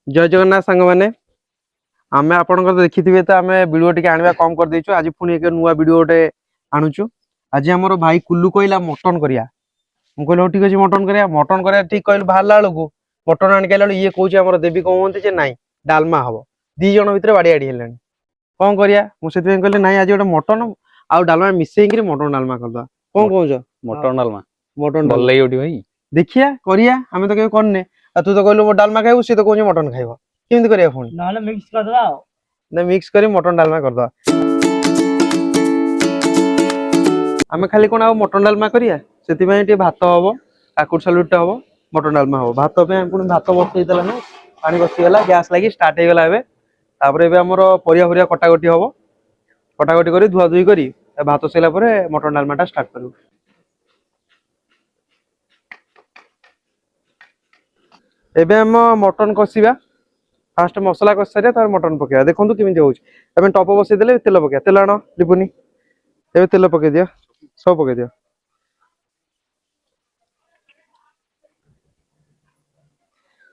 जय जगन्नाथ सांग मैंने आम आप देखिए तो आम वीडियो टी आने कम कर देचु आज पुणी एक नुआ वीडियो गोटे आणुचु आज आम भाई कुल्लू कहला मटन करिया मु कहल ठीक अच्छे मटन करिया ठीक कहलु बाहर बेलू मटन आनिक ये कौन देवी कहते ना डालमा हम दी जन भितर बाड़ी आड़ी है कौन करिया मुझे कहली ना आज गोटे मटन आउ डालमा मिसेक मटन डालमा करदा कौन कौन मटन डालमा मटन भल डालमा लगे भाई देखिया करिया आम तो कहीं करने तू तो कहलु डालमा खाइबू सी तो कौन मटन खाइब केमती करिया पुणी नहले मिक्स कर दवा ना मिक्स करी मटन डालमा करदा आमे खाली कोन आ मटन डालमा करिया सेति पय टे भात हबो काकुर सलुट हबो मटन डालमा हबो भात पे पुणी भात बसई देला ना पानी बसी गला गैस लागी स्टार्ट हे गला एबे तापर एबे हमर परिया परिया कटाकटी हबो कटाकटी करी धुआ धुई करी भात सैला परे मटन डालमाटा स्टार्ट करू एबे हम मटन कसिबा फास्ट मसला कस सारिया तार मटन पकेया देखंतु केमिति होउछ एबे टप बसई देले तेल पकेया तेल आनो लिपुनी एबे तेल पके दिया सब पके दिया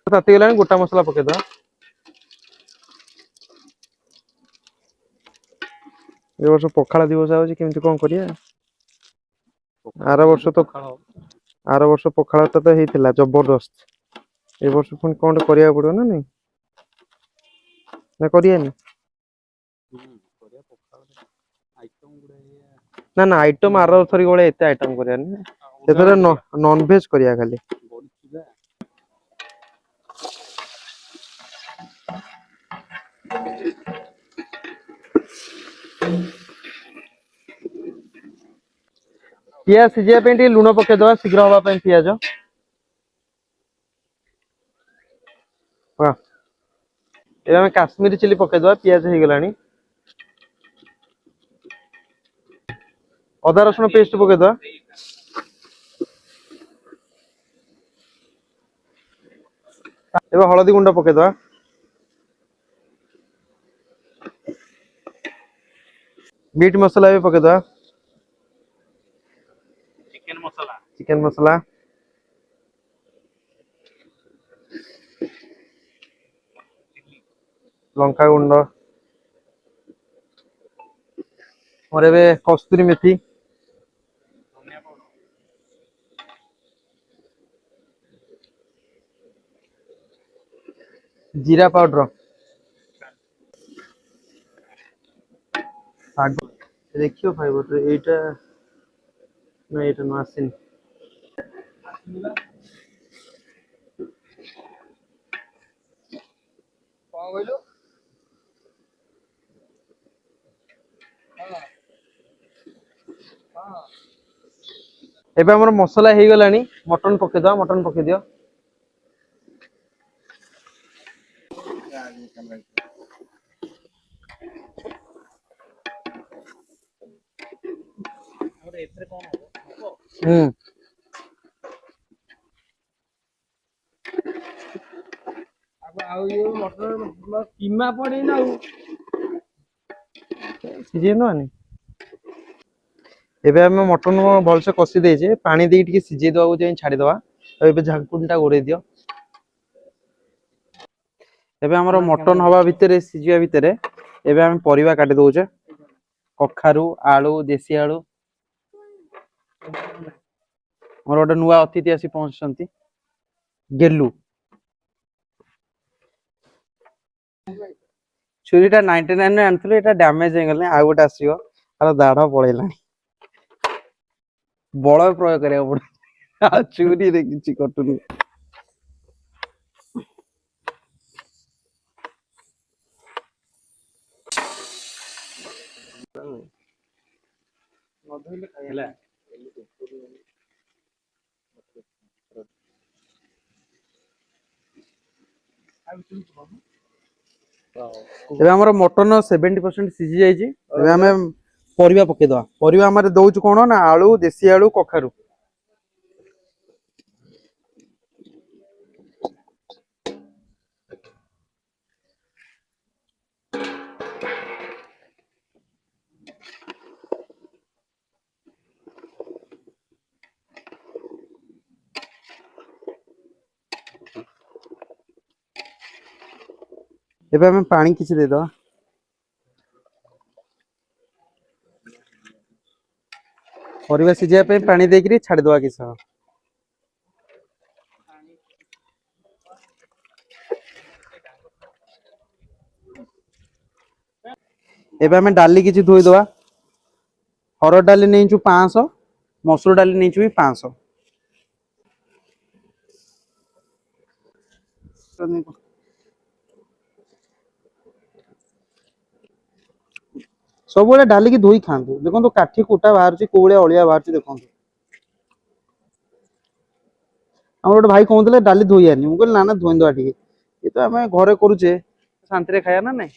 ताती गलानी गोटा मसला पके दवा ए वर्ष पखाला दिवस आउछ केमिति कोन करिया आर वर्ष पखाला तो हेतिला जबरदस्त ए वर्ष पुणी कोन करिया पड़ो ना नहीं ना करिया नहीं ना ना आइटम आर थरी गळे एते आइटम करिया नहीं एतरे नॉन वेज करिया खाली पियाज सिझिया पे टी लुण पके दवा शीघ्र हवा पे पियाज वाह ए हम काश्मीरी चिली पके दवा पियाज हे गलानी अदा रसुण पेस्ट पके दवा एबे हळदी गुंड पके दवा मीट मसाला भी पके दवा चिकन मसाला लंका गुंड और एबे कस्तूरी मेथी जीरा पाउडर देखियो फाइबर एटा ना एटा न आसिन कौन कहलु एबे हमर मसला हे गलानी मटन पके दवा मटन पके दियो और एथरे कौन हो अब आउ ये मटर कीमा पड़े ना सिझे न आनी एबे हम मटन भल से कसी देजे पानी दे टिके सिझे दवा को छाड़ी दवा एबे झाकुनटा गोड़े दियो एबे हमर मटन हवा भितरे सिझिया भितरे एबे हम परिवा काटी दोचे कखारु आलू देसी आलू मोर गोटे नुआ अतिथि आसी पहुंचछंती गेलु छुरीटा 99 ने आनथले एटा डैमेज हे गले आ गोटे आसीयो आरो दाढ़ पळेलानी बळ प्रयोग करिया पड़े आ छुरी रे किछि कटुनी मधुले खाइला एबे हमर मटन 70% सिझी जाईची एबे हमें परिवा पके दवा परिवा हमरे दउछु कोन ना आलू देसी आलू कखारु ଏବେ ଆମେ ପାଣି କିଛି ଦେଇଦବା। ପରିବା ସିଝିବା ପାଇଁ ପାଣି ଦେଇକିରି ଛାଡ଼ିଦବା କିଛି ସମୟ। ଏବେ ଆମେ ଡାଲି କିଛି ଧୋଇଦବା। ହରଡ଼ ଡାଲି ନେଇଛୁ 500, ମସୁର ଡାଲି ନେଇଛୁ ବି 500। ସବୁବେଳେ ଡାଲିକି ଧୋଇ ଖାଆନ୍ତୁ। ଦେଖନ୍ତୁ କାଠି କୁଟା ବାହାରୁଛି, କୋଉ ଭଳିଆ ଅଳିଆ ବାହାରୁଛି ଦେଖନ୍ତୁ। ଆମର ଗୋଟେ ଭାଇ କହୁଥିଲେ ଡାଲି ଧୋଇଆନି, ମୁଁ କହିଲି ନା ଧୋଇଦବା ଟିକେ। ଏ ତ ଆମେ ଘରେ କରୁଛେ, ଶାନ୍ତିରେ ଖାଇବା ନା ନାଇଁ।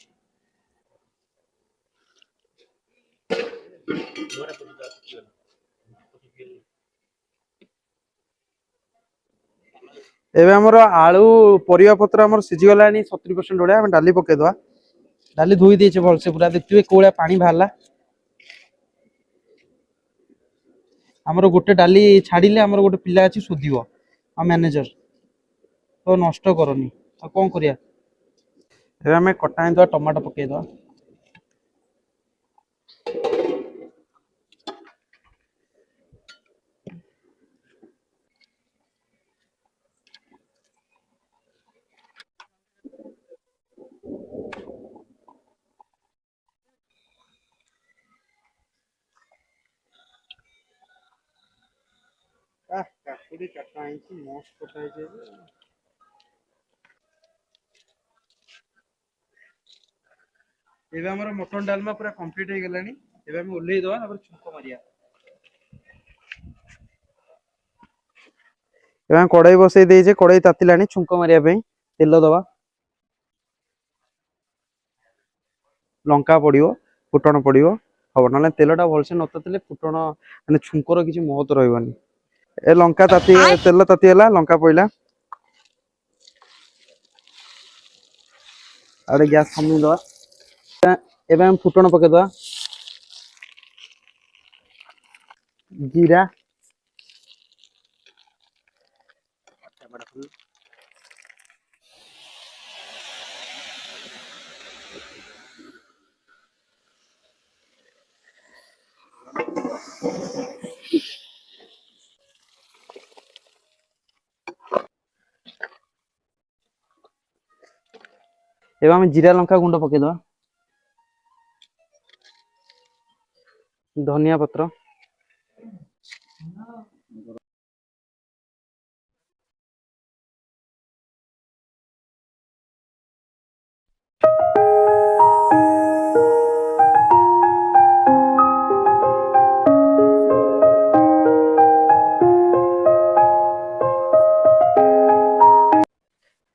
ଏବେ ଆମର ଆଳୁ ପରିବା ପତ୍ର ଆମର ସିଝିଗଲାଣି 70% ଭଳିଆ। ଆମେ ଡାଲି ପକେଇଦବା। ଡାଲି ଧୋଇ ଦେଇଛେ ଭଲସେ ପୁରା, ଦେଖିଥିବେ କୋଉ ଭଳିଆ ପାଣି ବାହାରିଲା। ଆମର ଗୋଟେ ଡାଲି ଛାଡିଲେ ଆମର ଗୋଟେ ପିଲା ଅଛି ଶୋଧିବ, ଆଉ ମ୍ୟାନେଜର ତ ନଷ୍ଟ କରନି। ଆଉ କଣ କରିବା। ଏବେ ଆମେ କଟା ହେଇଥିବା ଟମାଟୋ ପକେଇଦବା। କାକୁଡି କାଟା ହେଇଛି, ମସ୍ତ କଟା ହେଇଛି। ଏବେ ଆମର ମଟନ ଡାଲମା ପୁରା କମ୍ପ୍ଲିଟ ହେଇଗଲାଣି। ଏବେ ଆମେ ଓହ୍ଲେଇଦବା, ତାପରେ ଛୁଙ୍କ ମାରିବା। ଏବେ ଆମେ କଡେଇ ବସେଇ ଦେଇଛେ, କଡେଇ ତାତିଲାଣି ଛୁଙ୍କ ମାରିବା ପାଇଁ। ତେଲ ଦବା, ଲଙ୍କା ପଡିବ, ଫୁଟଣ ପଡିବ। ହବ ନହେଲେ ତେଲ ଟା ଭଲସେ ନ ତାତିଲେ ଫୁଟଣ ମାନେ ଛୁଙ୍କର କିଛି ମହତ୍ଵ ରହିବନି। ଏ ଲଙ୍କା ତାତି ତେଲ ତାତିଗଲା, ଲଙ୍କା ପଇଲା। ଆଉ ଗୋଟେ ଗ୍ୟାସ୍ କମେଇଦବା। ଏବେ ଆମେ ଫୁଟଣ ପକେଇଦବା। ଜିରା, ଏବେ ଆମେ ଜିରା ଲଙ୍କା ଗୁଣ୍ଡ ପକେଇଦବା। ଧନିଆ ପତ୍ର,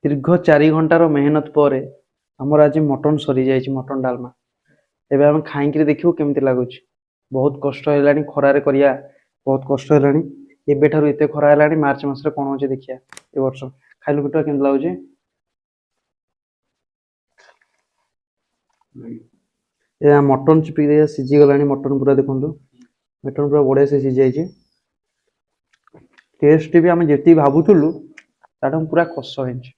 ଦୀର୍ଘ 4 ଘଣ୍ଟାର ମେହନତ ପରେ ଆମର ଆଜି ମଟନ ସରିଯାଇଛି, ମଟନ ଡାଲମା। ଏବେ ଆମେ ଖାଇକିରି ଦେଖିବୁ କେମିତି ଲାଗୁଛି। ବହୁତ କଷ୍ଟ ହେଲାଣି, ଖରାରେ କରିବା ବହୁତ କଷ୍ଟ ହେଲାଣି। ଏବେଠାରୁ ଏତେ ଖରା ହେଲାଣି, ମାର୍ଚ୍ଚ ମାସରେ କଣ ହଉଛି ଦେଖିବା ଏ ବର୍ଷ। ଖାଇଲୁ ପିଠା କେମିତି ଲାଗୁଛି? ଏ ମଟନ ଚିପି ସିଝି ଗଲାଣି। ମଟନ ପୁରା ଦେଖନ୍ତୁ, ମଟନ ପୁରା ବଢିଆ ସେ ସିଝି ଯାଇଛି। ଟେଷ୍ଟ ବି ଆମେ ଯେତିକି ଭାବୁଥିଲୁ ତାଠୁ ପୁରା କଷ ହେଇଛି।